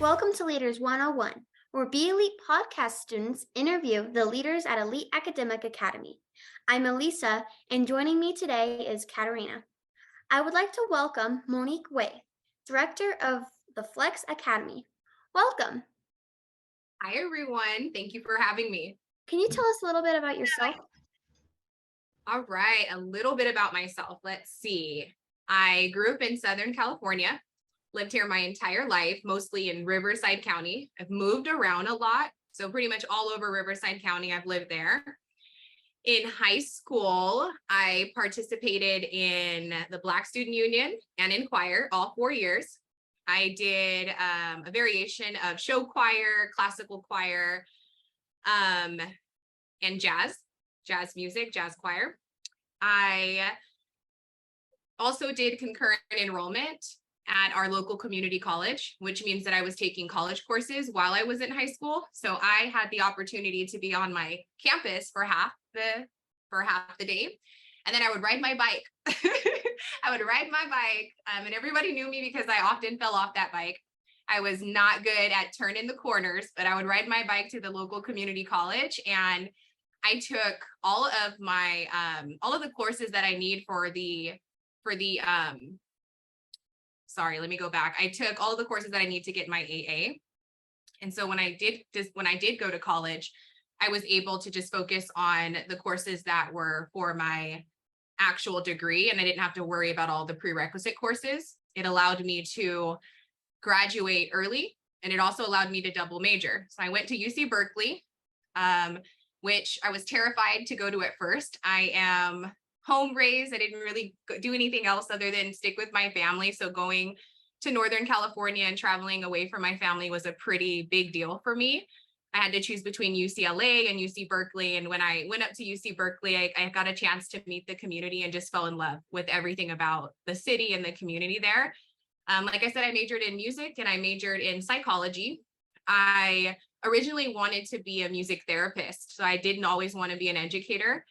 Welcome to Leaders 101, where Be Elite podcast students interview the leaders at Elite Academic Academy. I'm Elisa, and joining me today is Kateryna. I would like to welcome Monique Waithe, Director of the Flex Academy. Welcome. Hi, everyone. Thank you for having me. Can you tell us a little bit about yourself? All right, a little bit about myself. Let's see. I grew up in Southern California, lived here my entire life, mostly in Riverside County. I've moved around a lot, so pretty much all over Riverside County, I've lived there. In high school, I participated in the Black Student Union and in choir all 4 years. I did a variation of show choir, classical choir, and jazz music, jazz choir. I also did concurrent enrollment at our local community college, which means that I was taking college courses while I was in high school. So I had the opportunity to be on my campus for half the day. And then I would ride my bike. And everybody knew me because I often fell off that bike. I was not good at turning the corners, but I would ride my bike to the local community college, and I took all of the courses that I need I took all of the courses that I need to get my AA. And so when I did go to college, I was able to just focus on the courses that were for my actual degree, and I didn't have to worry about all the prerequisite courses. It allowed me to graduate early, and it also allowed me to double major. So I went to UC Berkeley, which I was terrified to go to at first. I am home raised. I didn't really do anything else other than stick with my family. So going to Northern California and traveling away from my family was a pretty big deal for me. I had to choose between UCLA and UC Berkeley. And when I went up to UC Berkeley, I got a chance to meet the community and just fell in love with everything about the city and the community there. Like I said, I majored in music and I majored in psychology. I originally wanted to be a music therapist, so I didn't always want to be an educator.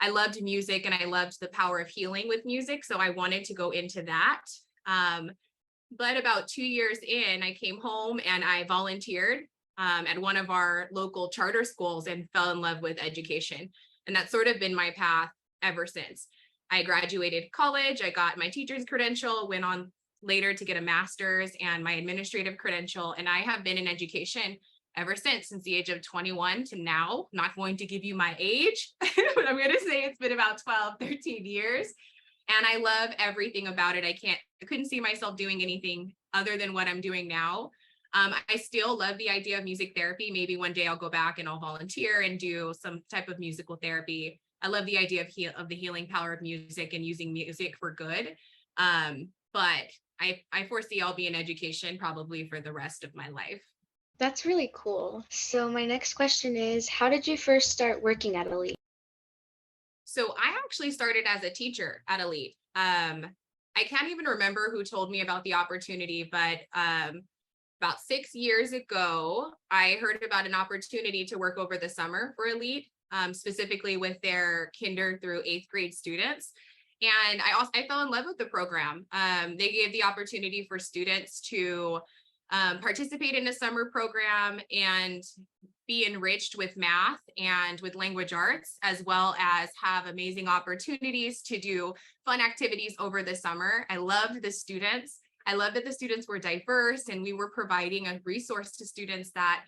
I loved music and I loved the power of healing with music, so I wanted to go into that. But about 2 years in, I came home and I volunteered at one of our local charter schools and fell in love with education. And that's sort of been my path ever since. I graduated college, I got my teacher's credential, went on later to get a master's and my administrative credential. And I have been in education ever since the age of 21 to now. I'm not going to give you my age, but I'm going to say it's been about 12, 13 years. And I love everything about it. I couldn't see myself doing anything other than what I'm doing now. I still love the idea of music therapy. Maybe one day I'll go back and I'll volunteer and do some type of musical therapy. I love the idea of the healing power of music and using music for good. But I foresee I'll be in education probably for the rest of my life. That's really cool. So my next question is, how did you first start working at Elite? So I actually started as a teacher at Elite. I can't even remember who told me about the opportunity, but about 6 years ago, I heard about an opportunity to work over the summer for Elite, specifically with their kinder through 8th grade students. And I fell in love with the program. They gave the opportunity for students to participate in a summer program and be enriched with math and with language arts, as well as have amazing opportunities to do fun activities over the summer. I loved the students. I loved that the students were diverse and we were providing a resource to students that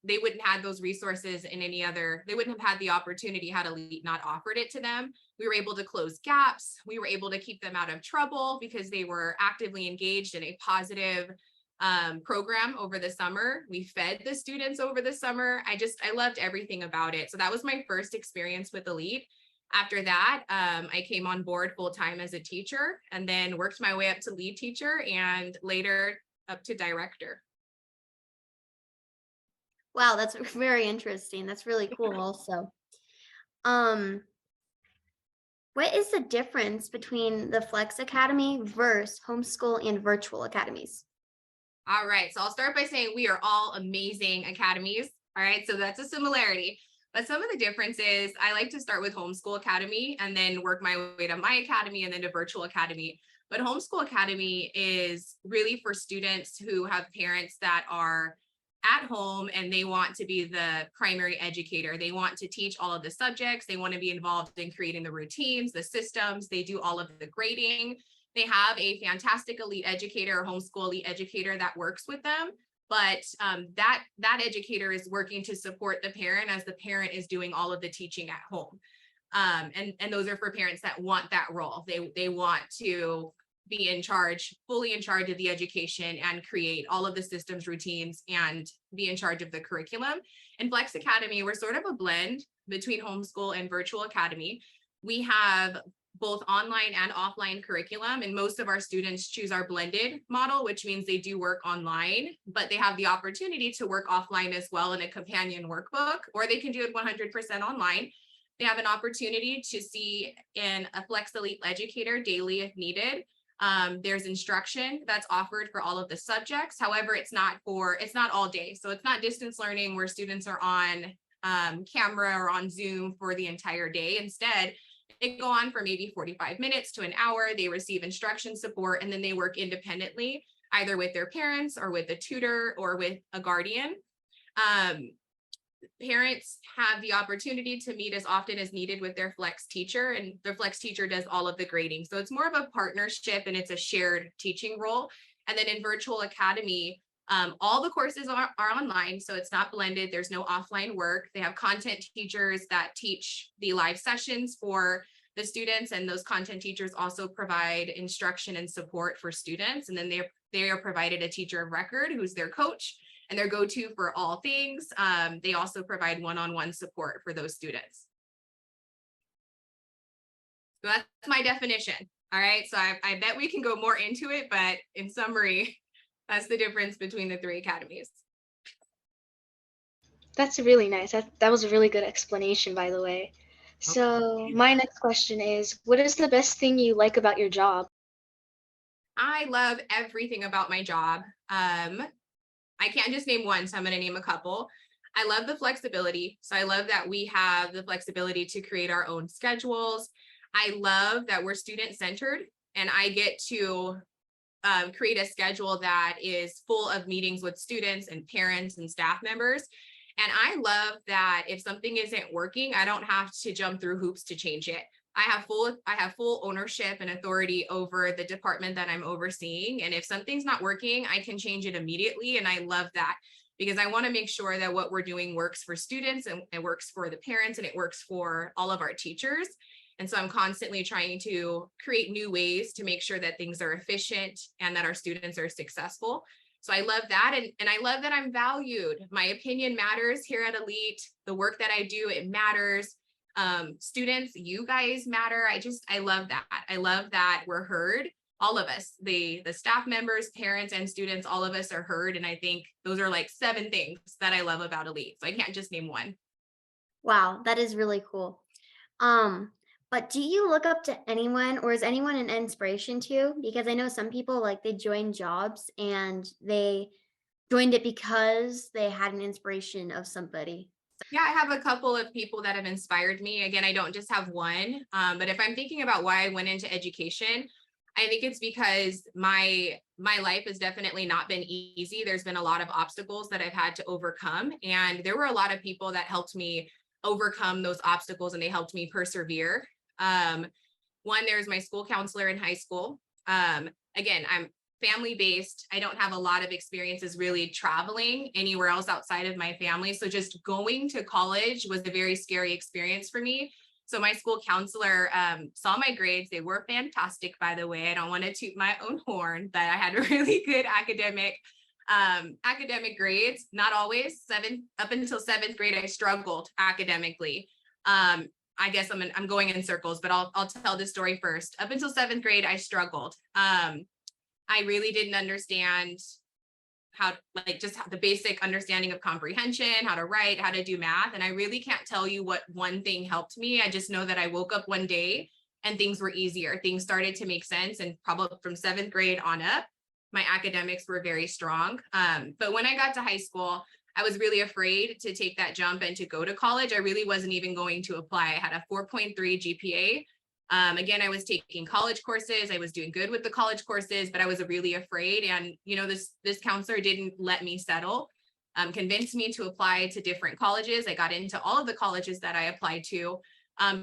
they wouldn't have those resources they wouldn't have had the opportunity had Elite not offered it to them. We were able to close gaps. We were able to keep them out of trouble because they were actively engaged in a positive program over the summer. We fed the students over the summer. I loved everything about it. So that was my first experience with Elite. After that, I came on board full-time as a teacher and then worked my way up to lead teacher and later up to director. Wow, that's very interesting. That's really cool also. What is the difference between the Flex Academy versus homeschool and virtual academies? All right, so I'll start by saying we are all amazing academies. All right, so that's a similarity. But some of the differences, I like to start with homeschool academy and then work my way to my academy and then to virtual academy. But Homeschool Academy is really for students who have parents that are at home and they want to be the primary educator. They want to teach all of the subjects. They want to be involved in creating the routines, the systems. They do all of the grading. They have a fantastic elite educator or homeschool elite educator that works with them. But that educator is working to support the parent as the parent is doing all of the teaching at home. And those are for parents that want that role. They want to be in charge, fully in charge of the education and create all of the systems, routines, and be in charge of the curriculum. In Flex Academy, we're sort of a blend between homeschool and virtual academy. We have both online and offline curriculum, and most of our students choose our blended model, which means they do work online, but they have the opportunity to work offline as well in a companion workbook, or they can do it 100% online. They have an opportunity to see in a Flex Elite educator daily if needed. There's instruction that's offered for all of the subjects. However, it's not all day. So it's not distance learning where students are on camera or on Zoom for the entire day. Instead, they go on for maybe 45 minutes to an hour. They receive instruction support, and then they work independently, either with their parents or with a tutor or with a guardian. Parents have the opportunity to meet as often as needed with their Flex teacher, and their Flex teacher does all of the grading. So it's more of a partnership and it's a shared teaching role. And then in Virtual Academy, all the courses are online, so it's not blended. There's no offline work. They have content teachers that teach the live sessions for the students, and those content teachers also provide instruction and support for students. And then they are provided a teacher of record who's their coach and their go-to for all things. They also provide one-on-one support for those students. So that's my definition. All right, so I bet we can go more into it, but in summary, that's the difference between the three academies. That's really nice. That was a really good explanation, by the way. So my next question is, what is the best thing you like about your job? I love everything about my job. I can't just name one, so I'm going to name a couple. I love the flexibility. So I love that we have the flexibility to create our own schedules. I love that we're student-centered and I get to create a schedule that is full of meetings with students and parents and staff members. And I love that if something isn't working, I don't have to jump through hoops to change it. I have full ownership and authority over the department that I'm overseeing. And if something's not working, I can change it immediately. And I love that because I want to make sure that what we're doing works for students and it works for the parents and it works for all of our teachers. And so I'm constantly trying to create new ways to make sure that things are efficient and that our students are successful. So I love that. And I love that I'm valued. My opinion matters here at Elite. The work that I do, it matters. Students, you guys matter. I love that. I love that we're heard. All of us, the staff members, parents, and students, all of us are heard. And I think those are like 7 things that I love about Elite. So I can't just name one. Wow, that is really cool. But do you look up to anyone, or is anyone an inspiration to you? Because I know some people, like, they join jobs and they joined it because they had an inspiration of somebody. Yeah, I have a couple of people that have inspired me. Again, I don't just have one, but if I'm thinking about why I went into education, I think it's because my life has definitely not been easy. There's been a lot of obstacles that I've had to overcome, and there were a lot of people that helped me overcome those obstacles, and they helped me persevere. One, there's my school counselor in high school. Again, I'm family-based. I don't have a lot of experiences really traveling anywhere else outside of my family. So just going to college was a very scary experience for me. So my school counselor saw my grades. They were fantastic, by the way. I don't want to toot my own horn, but I had really good academic grades. Not always. Up until 7th grade, I struggled academically. I guess I'm going in circles, but I'll tell this story first. Up until 7th grade, I struggled. I really didn't understand how, just the basic understanding of comprehension, how to write, how to do math. And I really can't tell you what one thing helped me. I just know that I woke up one day and things were easier. Things started to make sense. And probably from 7th grade on up, my academics were very strong. But when I got to high school, I was really afraid to take that jump and to go to college. I really wasn't even going to apply. I had a 4.3 GPA. Again, I was taking college courses. I was doing good with the college courses, but I was really afraid. And, this counselor didn't let me settle, convinced me to apply to different colleges. I got into all of the colleges that I applied to.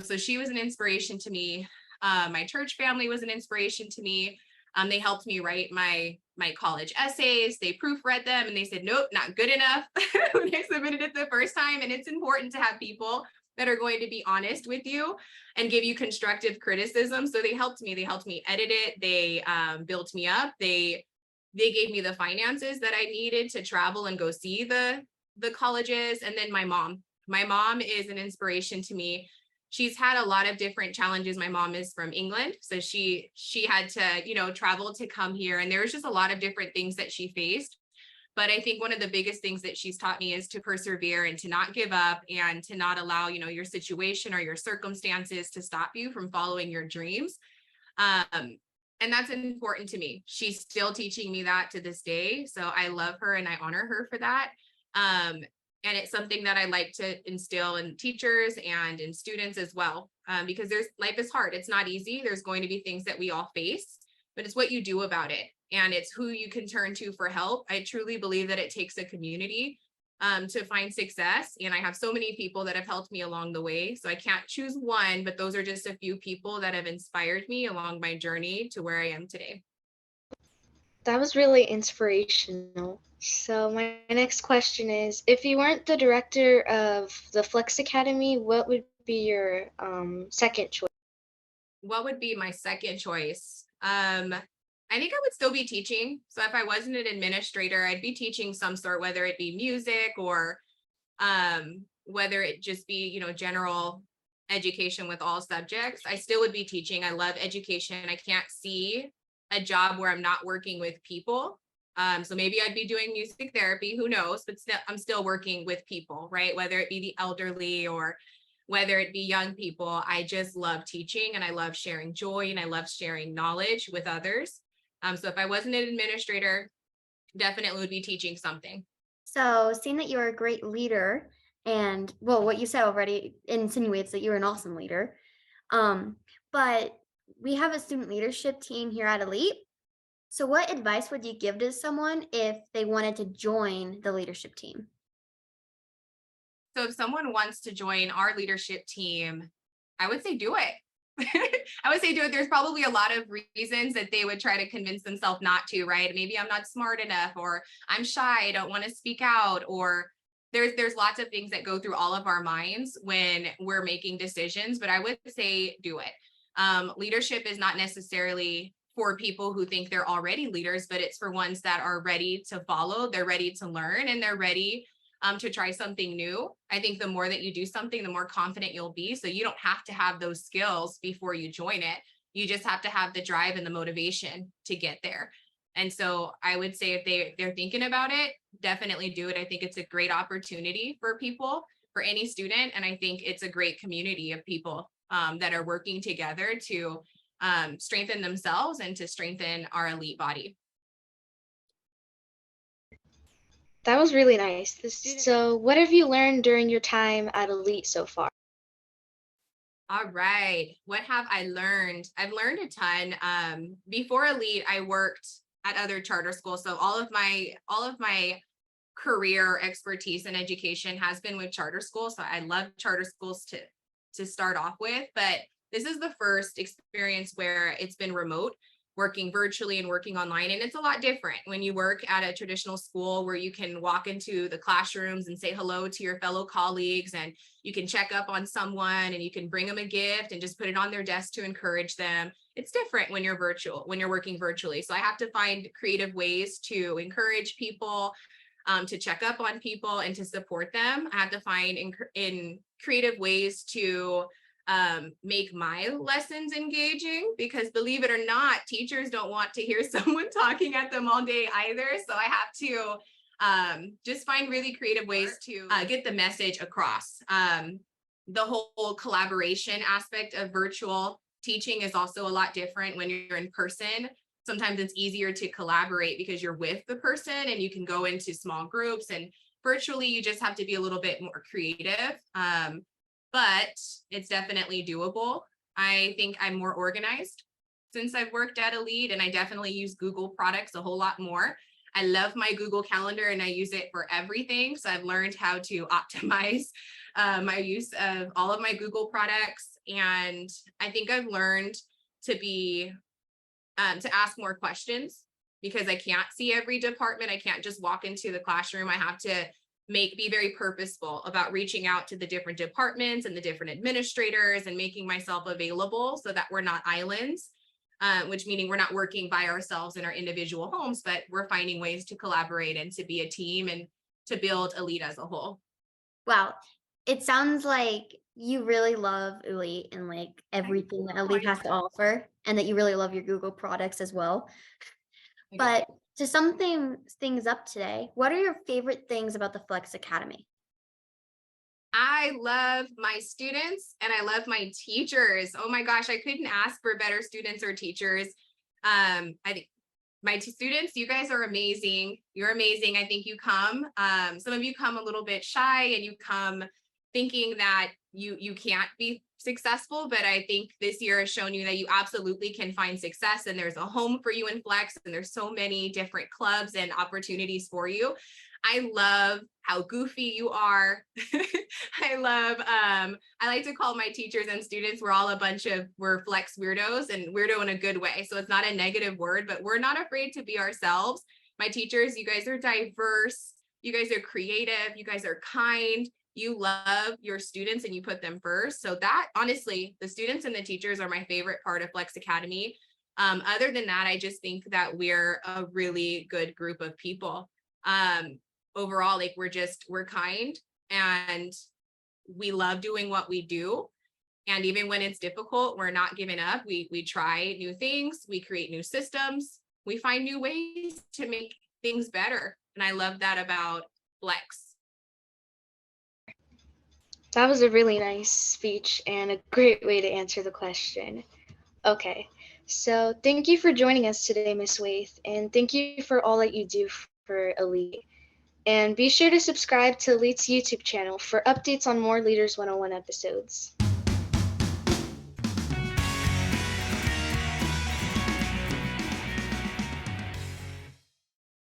So she was an inspiration to me. My church family was an inspiration to me. They helped me write my college essays. They proofread them and they said, nope, not good enough when I submitted it the first time. And it's important to have people that are going to be honest with you and give you constructive criticism. So they helped me. They helped me edit it. They built me up. They gave me the finances that I needed to travel and go see the colleges. And then my mom is an inspiration to me. She's had a lot of different challenges. My mom is from England, so she had to, travel to come here, and there was just a lot of different things that she faced. But I think one of the biggest things that she's taught me is to persevere and to not give up and to not allow, your situation or your circumstances to stop you from following your dreams. And that's important to me. She's still teaching me that to this day. So I love her and I honor her for that. And it's something that I like to instill in teachers and in students as well, because life is hard. It's not easy. There's going to be things that we all face, but it's what you do about it. And it's who you can turn to for help. I truly believe that it takes a community to find success. And I have so many people that have helped me along the way. So I can't choose one, but those are just a few people that have inspired me along my journey to where I am today. That was really inspirational. So my next question is, if you weren't the director of the Flex Academy, what would be your second choice? What would be my second choice? I think I would still be teaching. So if I wasn't an administrator, I'd be teaching some sort, whether it be music or whether it just be, general education with all subjects. I still would be teaching. I love education. I can't see a job where I'm not working with people. So maybe I'd be doing music therapy, who knows, but still, I'm still working with people, right? Whether it be the elderly or whether it be young people. I just love teaching and I love sharing joy and I love sharing knowledge with others. So if I wasn't an administrator, definitely would be teaching something. So, seeing that you're a great leader, and well, what you said already insinuates that you're an awesome leader. But we have a student leadership team here at Elite. So, what advice would you give to someone if they wanted to join the leadership team? So if someone wants to join our leadership team, I would say do it. I would say do it. There's probably a lot of reasons that they would try to convince themselves not to, right? Maybe I'm not smart enough, or I'm shy, I don't want to speak out, or there's lots of things that go through all of our minds when we're making decisions, but I would say do it. Leadership is not necessarily for people who think they're already leaders, but it's for ones that are ready to follow, they're ready to learn, and they're ready to try something new. I think the more that you do something, the more confident you'll be. So you don't have to have those skills before you join it. You just have to have the drive and the motivation to get there. And so I would say if they're thinking about it, definitely do it. I think it's a great opportunity for people, for any student. And I think it's a great community of people that are working together to strengthen themselves and to strengthen our elite body. That was really nice. So what have you learned during your time at Elite so far? All right. What have I learned? I've learned a ton. Before Elite, I worked at other charter schools. So all of my career expertise and education has been with charter schools. So I love charter schools to start off with, but this is the first experience where it's been remote, working virtually and working online. And it's a lot different when you work at a traditional school where you can walk into the classrooms and say hello to your fellow colleagues, and you can check up on someone and you can bring them a gift and just put it on their desk to encourage them. It's different when you're working virtually. So I have to find creative ways to encourage people, to check up on people and to support them. I have to find in creative ways to make my lessons engaging, because believe it or not, teachers don't want to hear someone talking at them all day either. So I have to just find really creative ways to get the message across. The whole collaboration aspect of virtual teaching is also a lot different when you're in person. Sometimes it's easier to collaborate because you're with the person and you can go into small groups, and virtually you just have to be a little bit more creative. But it's definitely doable. I think I'm more organized since I've worked at Elite, and I definitely use Google products a whole lot more. I love my Google Calendar and I use it for everything. So I've learned how to optimize my use of all of my Google products. And I think I've learned to ask more questions because I can't see every department. I can't just walk into the classroom. I have to be very purposeful about reaching out to the different departments and the different administrators and making myself available so that we're not islands, which meaning we're not working by ourselves in our individual homes, but we're finding ways to collaborate and to be a team and to build Elite as a whole. Wow. It sounds like you really love Elite and like everything that Elite has to offer, and that you really love your Google products as well. But to sum things up today, what are your favorite things about the Flex Academy? I love my students and I love my teachers. Oh my gosh, I couldn't ask for better students or teachers. I think my students, you guys are amazing. You're amazing. I think you come. Some of you come a little bit shy and you come thinking that you can't be successful, but I think this year has shown you that you absolutely can find success, and there's a home for you in Flex, and there's so many different clubs and opportunities for you. I love how goofy you are. I like to call my teachers and students, we're Flex weirdos, and weirdo in a good way. So it's not a negative word, but we're not afraid to be ourselves. My teachers, you guys are diverse. You guys are creative. You guys are kind. You love your students and you put them first. So that, honestly, the students and the teachers are my favorite part of Flex Academy. Other than that, I just think that we're a really good group of people. Overall, like we're kind and we love doing what we do. And even when it's difficult, we're not giving up. We try new things, we create new systems, we find new ways to make things better. And I love that about Flex. That was a really nice speech and a great way to answer the question. Okay, so thank you for joining us today, Miss Waithe, and thank you for all that you do for Elite. And be sure to subscribe to Elite's YouTube channel for updates on more Leaders 101 episodes.